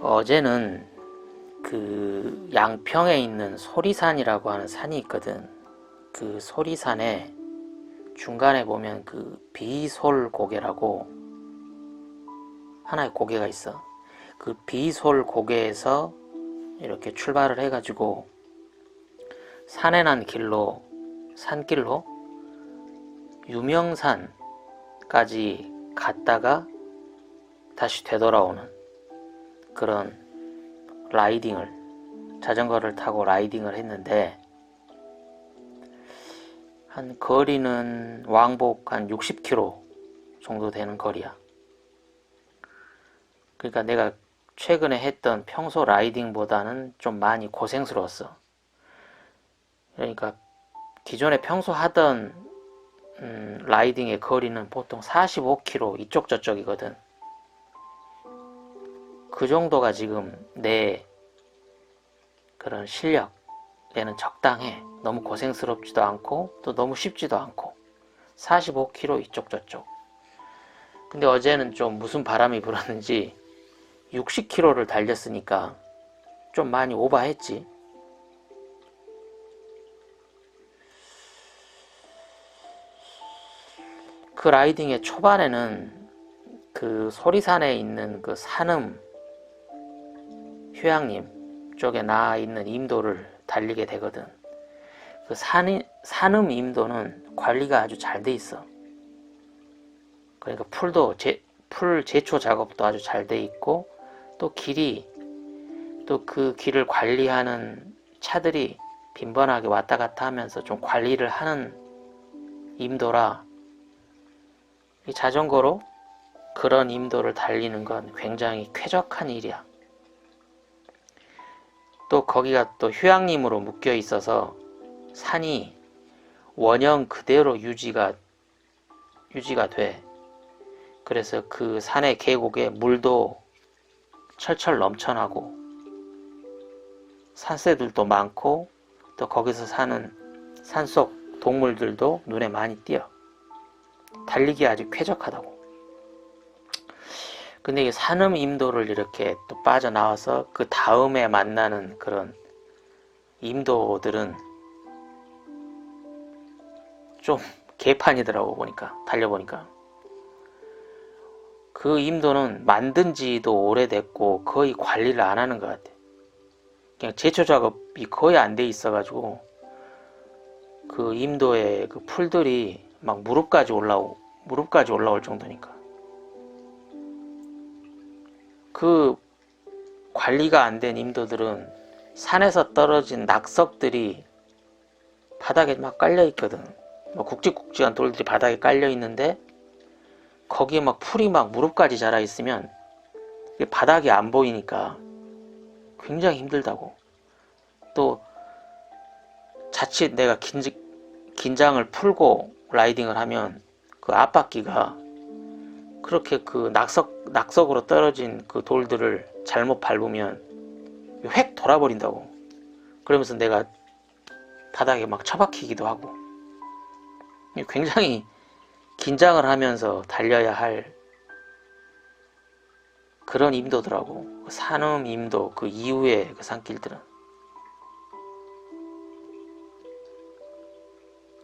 어제는 그 양평에 있는 소리산이라고 하는 산이 있거든. 그 소리산에 중간에 보면 그 비솔고개라고 하나의 고개가 있어. 그 비솔고개에서 이렇게 출발을 해가지고 산에 난 길로, 산길로 유명산까지 갔다가 다시 되돌아오는 그런 자전거를 타고 라이딩을 했는데, 한 거리는 왕복 한 60km 정도 되는 거리야. 그러니까 내가 최근에 했던 평소 라이딩보다는 좀 많이 고생스러웠어. 그러니까 기존에 평소 하던 라이딩의 거리는 보통 45km 이쪽 저쪽이거든. 그 정도가 지금 내 그런 실력에는 적당해. 너무 고생스럽지도 않고 또 너무 쉽지도 않고 45km 이쪽 저쪽. 근데 어제는 좀 무슨 바람이 불었는지 60km를 달렸으니까 좀 많이 오버했지. 그 라이딩의 초반에는 그 소리산에 있는 그 산음 휴양림 쪽에 나 있는 임도를 달리게 되거든. 그 산음 임도는 관리가 아주 잘 돼 있어. 그러니까 풀 제초 작업도 아주 잘 돼 있고, 또 그 길을 관리하는 차들이 빈번하게 왔다 갔다 하면서 좀 관리를 하는 임도라, 이 자전거로 그런 임도를 달리는 건 굉장히 쾌적한 일이야. 또 거기가 또 휴양림으로 묶여 있어서 산이 원형 그대로 유지가 돼. 그래서 그 산의 계곡에 물도 철철 넘쳐나고 산새들도 많고, 또 거기서 사는 산속 동물들도 눈에 많이 띄어. 달리기 아주 쾌적하다고. 근데 이 산음 임도를 이렇게 또 빠져나와서 그 다음에 만나는 그런 임도들은 좀 개판이더라고. 달려보니까 그 임도는 만든 지도 오래됐고 거의 관리를 안 하는 것 같아. 그냥 제초 작업이 거의 안 돼 있어가지고 그 임도에 그 풀들이 막 무릎까지 올라올 정도니까. 그 관리가 안 된 임도들은 산에서 떨어진 낙석들이 바닥에 막 깔려 있거든. 뭐 굵직굵직한 돌들이 바닥에 깔려 있는데, 거기에 막 풀이 막 무릎까지 자라 있으면 바닥이 안 보이니까 굉장히 힘들다고. 또 자칫 내가 긴장을 풀고 라이딩을 하면 그 앞바퀴가 그렇게 그 낙석으로 떨어진 그 돌들을 잘못 밟으면 획 돌아버린다고. 그러면서 내가 바닥에 막 처박히기도 하고. 굉장히 긴장을 하면서 달려야 할 그런 임도더라고. 산음 임도 그 이후의 그 산길들은.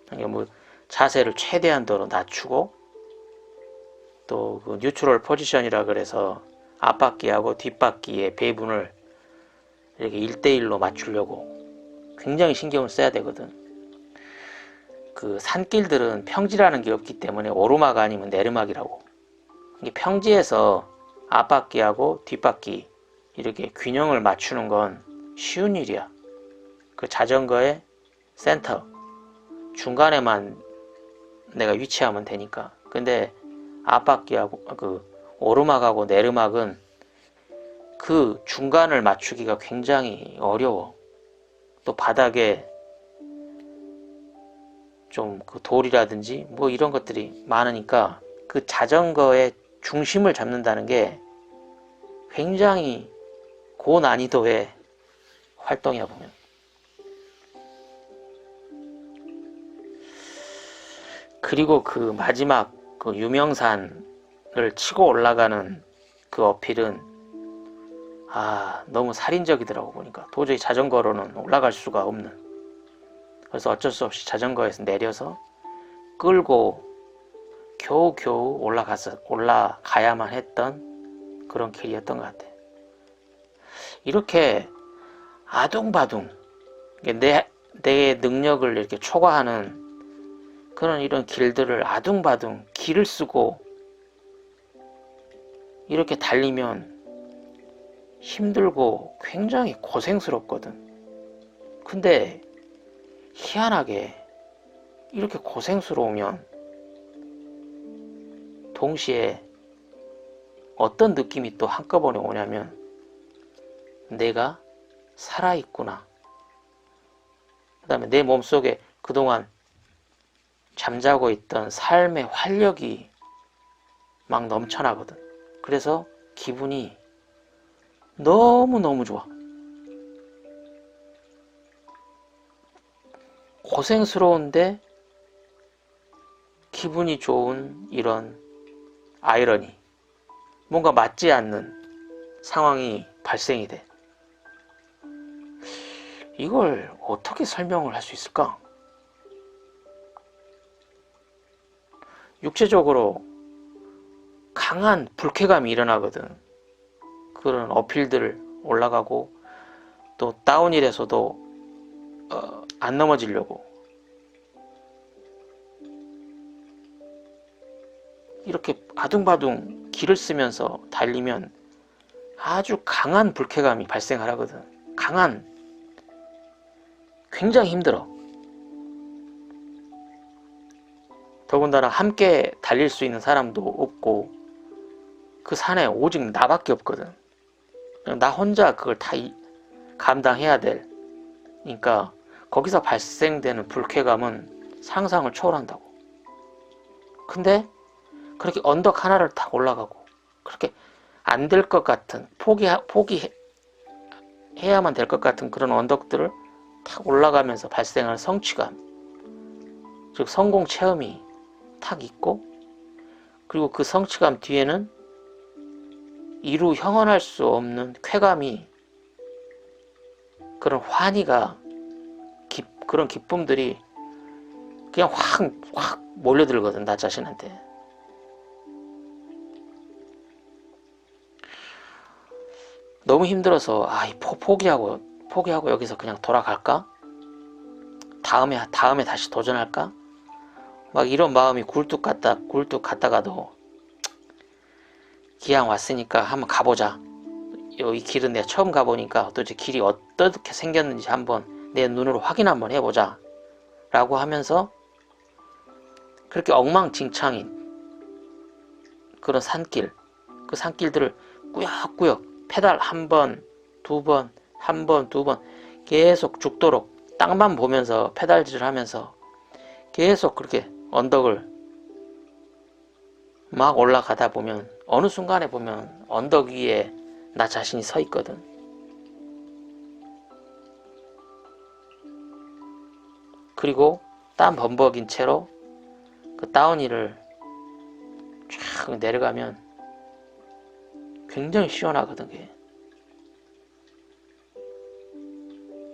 그러니까 뭐 자세를 최대한도로 낮추고, 또 그 뉴트럴 포지션이라 그래서 앞바퀴하고 뒷바퀴의 배분을 이렇게 1대1로 맞추려고 굉장히 신경을 써야 되거든. 그 산길들은 평지라는 게 없기 때문에 오르막 아니면 내리막이라고. 이게 평지에서 앞바퀴하고 뒷바퀴 이렇게 균형을 맞추는 건 쉬운 일이야. 그 자전거의 센터 중간에만 내가 위치하면 되니까. 근데 앞바퀴하고 그 오르막하고 내리막은 그 중간을 맞추기가 굉장히 어려워. 또 바닥에 좀 그 돌이라든지 뭐 이런 것들이 많으니까 그 자전거의 중심을 잡는다는 게 굉장히 고난이도의 활동이야 보면. 그리고 그 마지막 그 유명산을 치고 올라가는 그 어필은 너무 살인적이더라고. 보니까 도저히 자전거로는 올라갈 수가 없는. 그래서 어쩔 수 없이 자전거에서 내려서 끌고 겨우겨우 올라가야만 했던 그런 길이었던 것 같아. 이렇게 아둥바둥 내 능력을 이렇게 초과하는 그런 이런 길들을 아둥바둥 길을 쓰고 이렇게 달리면 힘들고 굉장히 고생스럽거든. 근데 희한하게 이렇게 고생스러우면 동시에 어떤 느낌이 또 한꺼번에 오냐면 내가 살아있구나. 그 다음에 내 몸속에 그동안 잠자고 있던 삶의 활력이 막 넘쳐나거든. 그래서 기분이 너무너무 좋아. 고생스러운데 기분이 좋은 이런 아이러니, 뭔가 맞지 않는 상황이 발생이 돼. 이걸 어떻게 설명을 할 수 있을까? 육체적으로 강한 불쾌감이 일어나거든. 그런 어필들을 올라가고 또 다운힐에서도 안 넘어지려고 이렇게 아둥바둥 길을 쓰면서 달리면 아주 강한 불쾌감이 발생하거든. 굉장히 힘들어. 더군다나 함께 달릴 수 있는 사람도 없고 그 산에 오직 나밖에 없거든. 나 혼자 그걸 다 감당해야 될. 그러니까 거기서 발생되는 불쾌감은 상상을 초월한다고. 근데 그렇게 언덕 하나를 탁 올라가고 그렇게 안 될 것 같은 포기해야만 될 것 같은 그런 언덕들을 탁 올라가면서 발생하는 성취감, 즉 성공 체험이 탁 있고, 그리고 그 성취감 뒤에는 이루 형언할 수 없는 쾌감이, 그런 환희가, 그런 기쁨들이 그냥 확 몰려들거든, 나 자신한테. 너무 힘들어서 포기하고 여기서 그냥 돌아갈까? 다음에 다시 도전할까? 막 이런 마음이 굴뚝 갔다가도 기왕 왔으니까 한번 가보자. 이 길은 내가 처음 가보니까 도대체 길이 어떻게 생겼는지 한번 내 눈으로 확인 한번 해보자 라고 하면서 그렇게 엉망진창인 그런 산길, 그 산길들을 꾸역꾸역 페달 한 번, 두 번, 한 번, 두 번 계속 죽도록 땅만 보면서 페달질을 하면서 계속 그렇게 언덕을 막 올라가다 보면 어느 순간에 보면 언덕 위에 나 자신이 서 있거든. 그리고 땀 범벅인 채로 그 다운힐을 쫙 내려가면 굉장히 시원하거든. 그게.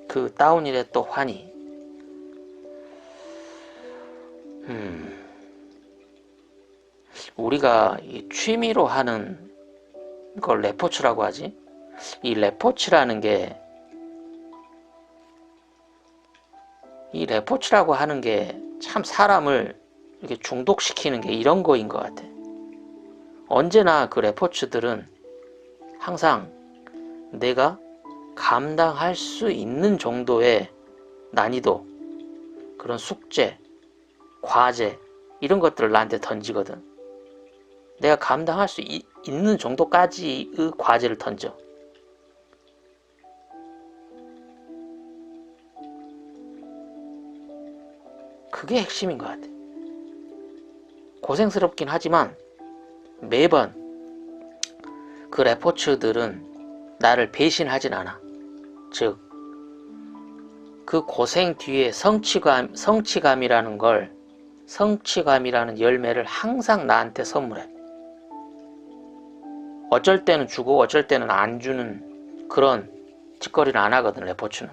그 다운힐의 또 환희. 우리가 이 취미로 하는 걸 레포츠라고 하지. 이 레포츠라는 게, 이 레포츠라고 하는 게 참 사람을 이렇게 중독시키는 게 이런 거인 것 같아. 언제나 그 레포츠들은 항상 내가 감당할 수 있는 정도의 난이도, 그런 숙제, 과제 이런 것들을 나한테 던지거든. 내가 감당할 수 있는 정도까지의 과제를 던져. 그게 핵심인 것 같아. 고생스럽긴 하지만 매번 그 레포츠들은 나를 배신하진 않아. 즉, 그 고생 뒤에 성취감이라는 열매를 항상 나한테 선물해. 어쩔 때는 주고 어쩔 때는 안 주는 그런 짓거리를 안 하거든. 레포츠는.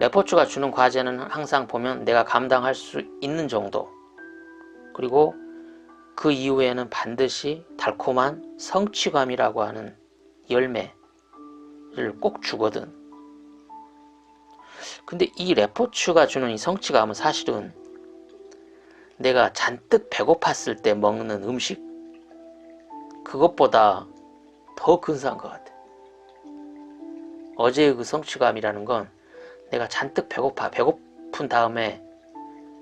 레포츠가 주는 과제는 항상 보면 내가 감당할 수 있는 정도, 그리고 그 이후에는 반드시 달콤한 성취감이라고 하는 열매를 꼭 주거든. 근데 이 레포츠가 주는 이 성취감은 사실은 내가 잔뜩 배고팠을 때 먹는 음식, 그것보다 더 근사한 것 같아. 어제의 그 성취감이라는 건 내가 잔뜩 배고픈 다음에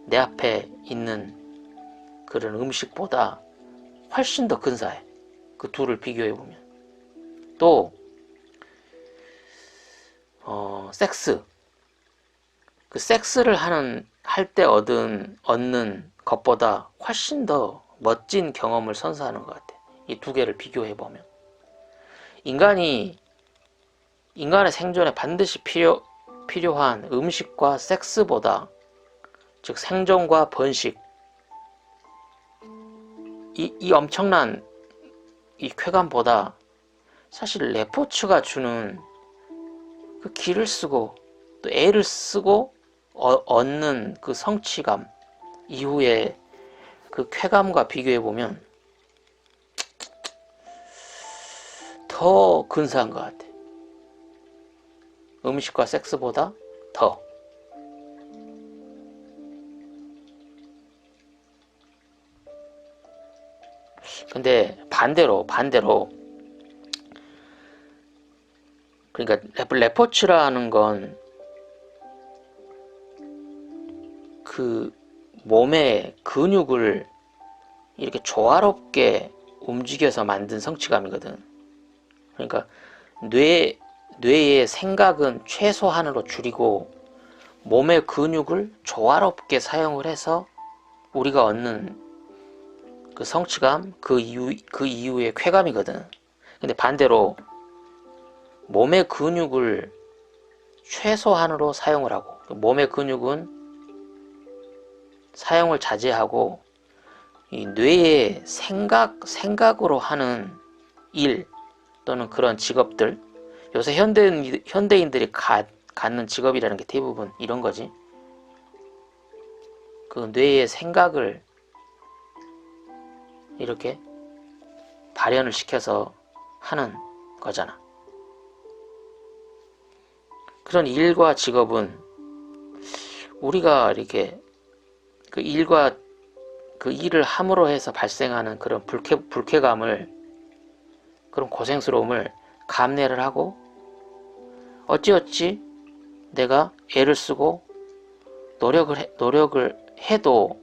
내 앞에 있는 그런 음식보다 훨씬 더 근사해. 그 둘을 비교해보면. 또 섹스. 그 섹스를 할 때 얻는 것보다 훨씬 더 멋진 경험을 선사하는 것 같아. 이 두 개를 비교해보면. 인간의 생존에 반드시 필요한 음식과 섹스보다, 즉 생존과 번식, 이 엄청난 이 쾌감보다 사실 레포츠가 주는 그 기를 쓰고 또 애를 쓰고 얻는 그 성취감 이후에 그 쾌감과 비교해보면 더 근사한 것 같아. 음식과 섹스보다 더. 근데 반대로 그러니까 레포츠라는 건 그 몸의 근육을 이렇게 조화롭게 움직여서 만든 성취감이거든. 그러니까 뇌의 생각은 최소한으로 줄이고 몸의 근육을 조화롭게 사용을 해서 우리가 얻는 그 성취감, 그 이후의 쾌감이거든. 근데 반대로 몸의 근육을 최소한으로 사용을 하고, 몸의 근육은 사용을 자제하고 이 뇌의 생각으로 하는 일 또는 그런 직업들, 요새 현대인들이 갖는 직업이라는 게 대부분 이런 거지. 그 뇌의 생각을 이렇게 발현을 시켜서 하는 거잖아. 그런 일과 직업은 우리가 이렇게 그 일을 함으로 해서 발생하는 그런 불쾌감을, 그런 고생스러움을 감내를 하고 어찌어찌 내가 애를 쓰고 노력을 해도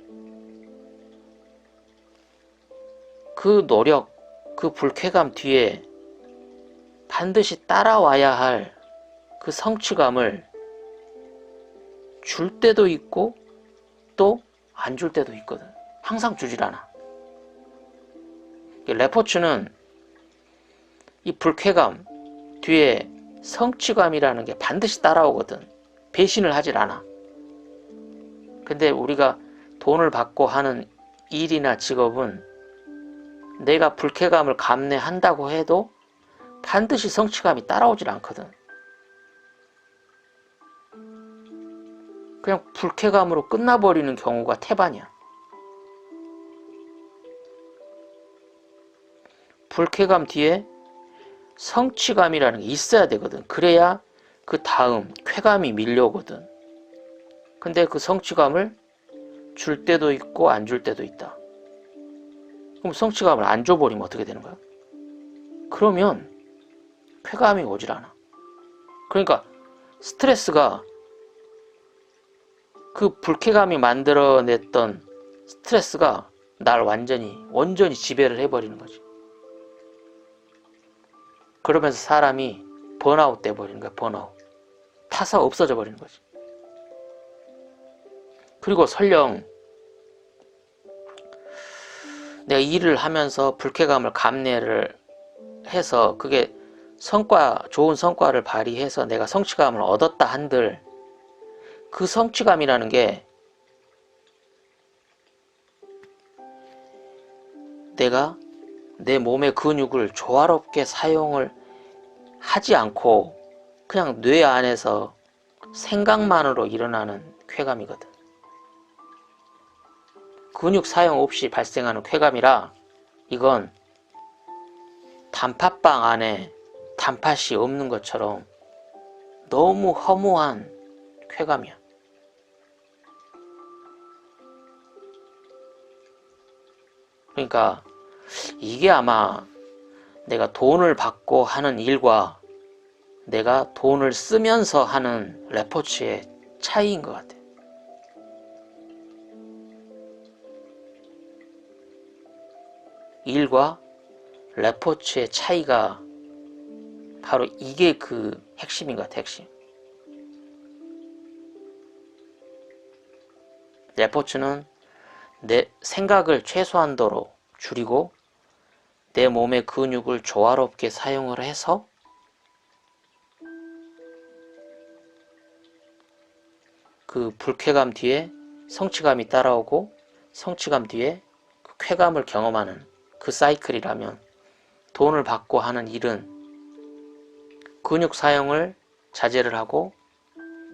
그 노력, 그 불쾌감 뒤에 반드시 따라와야 할 그 성취감을 줄 때도 있고 또 안 줄 때도 있거든. 항상 주질 않아. 레포츠는 이 불쾌감 뒤에 성취감이라는 게 반드시 따라오거든. 배신을 하질 않아. 근데 우리가 돈을 받고 하는 일이나 직업은 내가 불쾌감을 감내한다고 해도 반드시 성취감이 따라오질 않거든. 그냥 불쾌감으로 끝나버리는 경우가 태반이야. 불쾌감 뒤에 성취감이라는 게 있어야 되거든. 그래야 그 다음 쾌감이 밀려오거든. 근데 그 성취감을 줄 때도 있고 안 줄 때도 있다. 그럼 성취감을 안 줘버리면 어떻게 되는 거야? 그러면 쾌감이 오질 않아. 그러니까 스트레스가, 그 불쾌감이 만들어냈던 스트레스가 날 온전히 지배를 해버리는 거지. 그러면서 사람이 번아웃 돼버리는 거야. 번아웃. 타서 없어져 버리는 거지. 그리고 설령 내가 일을 하면서 불쾌감을 감내를 해서 그게 좋은 성과를 발휘해서 내가 성취감을 얻었다 한들, 그 성취감이라는 게 내가 내 몸의 근육을 조화롭게 사용을 하지 않고 그냥 뇌 안에서 생각만으로 일어나는 쾌감이거든. 근육 사용 없이 발생하는 쾌감이라 이건 단팥빵 안에 단팥이 없는 것처럼 너무 허무한 쾌감이야. 그러니까 이게 아마 내가 돈을 받고 하는 일과 내가 돈을 쓰면서 하는 레포츠의 차이인 것 같아. 일과 레포츠의 차이가 바로 이게 그 핵심인 것 같아, 핵심. 레포츠는 내 생각을 최소한도로 줄이고 내 몸의 근육을 조화롭게 사용을 해서 그 불쾌감 뒤에 성취감이 따라오고 성취감 뒤에 그 쾌감을 경험하는 그 사이클이라면, 돈을 받고 하는 일은 근육 사용을 자제를 하고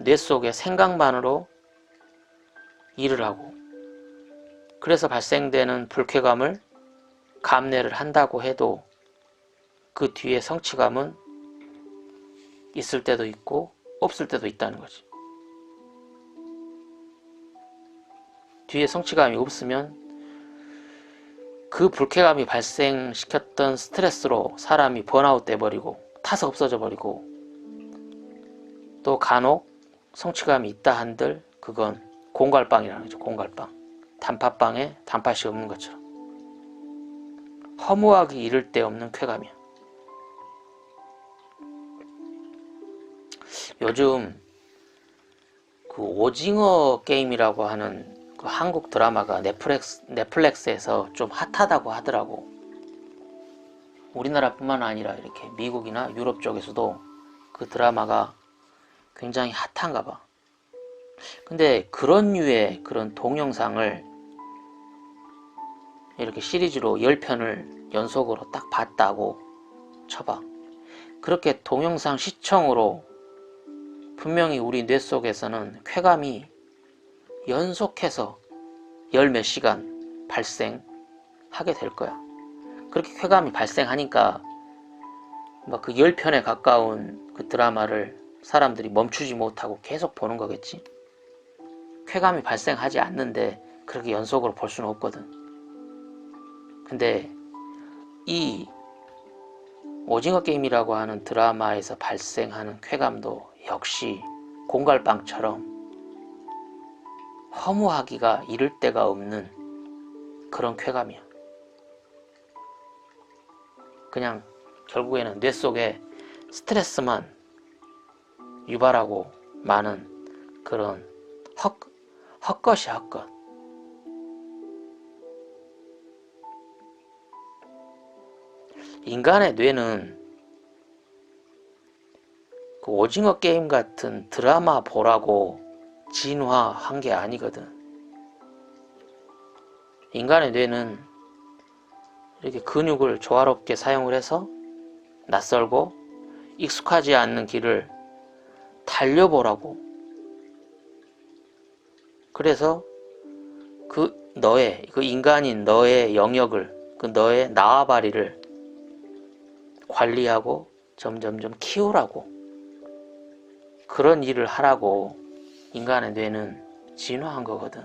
뇌 속의 생각만으로 일을 하고, 그래서 발생되는 불쾌감을 감내를 한다고 해도 그 뒤에 성취감은 있을 때도 있고 없을 때도 있다는 거지. 뒤에 성취감이 없으면 그 불쾌감이 발생시켰던 스트레스로 사람이 번아웃 돼버리고 타서 없어져 버리고, 또 간혹 성취감이 있다 한들 그건 공갈빵이라는 거죠. 공갈빵. 단팥빵에 단팥이 없는 것처럼 허무하기 이를 데 없는 쾌감이야. 요즘 그 오징어 게임이라고 하는 그 한국 드라마가 넷플릭스에서 좀 핫하다고 하더라고. 우리나라뿐만 아니라 이렇게 미국이나 유럽 쪽에서도 그 드라마가 굉장히 핫한가 봐. 근데 그런 류의 그런 동영상을 이렇게 시리즈로 10편을 연속으로 딱 봤다고 쳐봐. 그렇게 동영상 시청으로 분명히 우리 뇌 속에서는 쾌감이 연속해서 열 몇 시간 발생하게 될 거야. 그렇게 쾌감이 발생하니까 막 그 10편에 가까운 그 드라마를 사람들이 멈추지 못하고 계속 보는 거겠지. 쾌감이 발생하지 않는데 그렇게 연속으로 볼 수는 없거든. 근데 이 오징어 게임이라고 하는 드라마에서 발생하는 쾌감도 역시 공갈빵처럼 허무하기가 이를 데가 없는 그런 쾌감이야. 그냥 결국에는 뇌 속에 스트레스만 유발하고 많은 그런 헛것이야, 헛것. 인간의 뇌는 그 오징어 게임 같은 드라마 보라고 진화한 게 아니거든. 인간의 뇌는 이렇게 근육을 조화롭게 사용을 해서 낯설고 익숙하지 않는 길을 달려보라고. 그래서 그 인간인 너의 영역을, 그 너의 나와바리를 관리하고 점점점 키우라고. 그런 일을 하라고 인간의 뇌는 진화한 거거든.